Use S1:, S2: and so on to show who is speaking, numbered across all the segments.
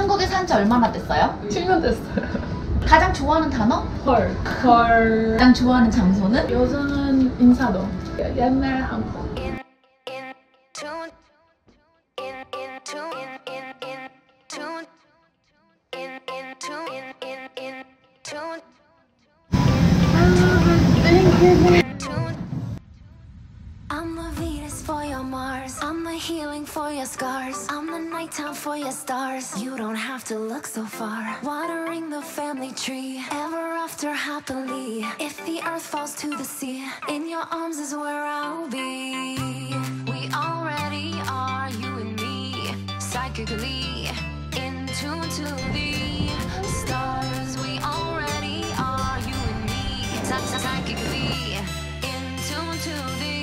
S1: 한국에 산 지 얼마나 됐어요?
S2: 7년 됐어요.
S1: 가장 좋아하는 단어?
S2: 헐.
S1: 가장 좋아하는 장소는?
S2: 요즘은 인사동. 옛날 한국.
S3: I'm the Venus for your Mars. I'm the healing for your scars. I'm the nighttime for your stars. You don't have to look so far. Watering the family tree, ever after happily. If the earth falls to the sea, in your arms is where I'll be. We already are, you and me, psychically in tune to the stars. We already are, you and me, psychically in tune to the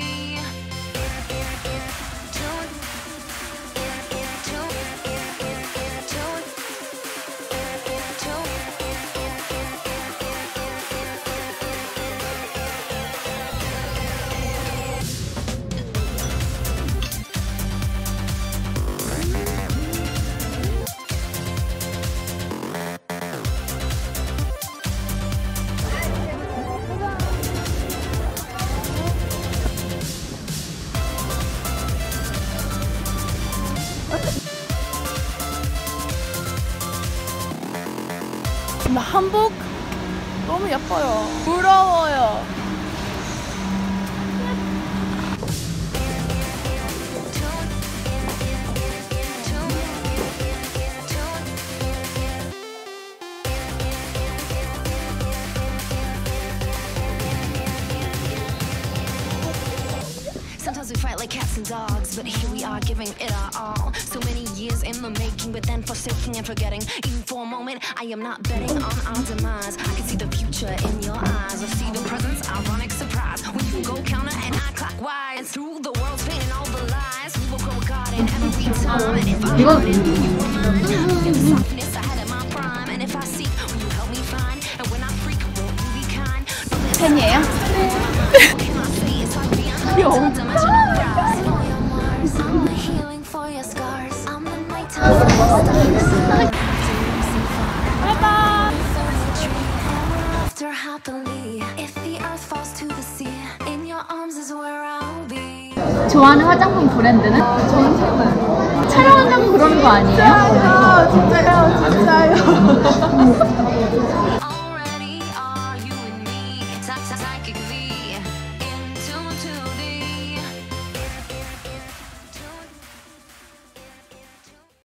S2: 한복 너무 예뻐요. 부러워요.
S3: Sometimes we fight like cats and dogs, but here we are giving it our all. So many years in the making, but then forsaking and forgetting. Even for a moment, I am not betting on our demise. I can see the future in your eyes. I see the presence, ironic surprise. When you go counter and I clockwise. Through the world's pain and all the lies, we will grow a garden every time. And if I find it, you were mine. In the softness I had at my prime. And if I seek, will you help me find? And when I freak, won't you be kind?
S1: 팬이에요? 좋아하는 화장품 브랜드는?
S2: 저는 샤넬.
S1: 촬영한다고 그러는 거 아니에요?
S2: 진짜요, 진짜요, 진짜요.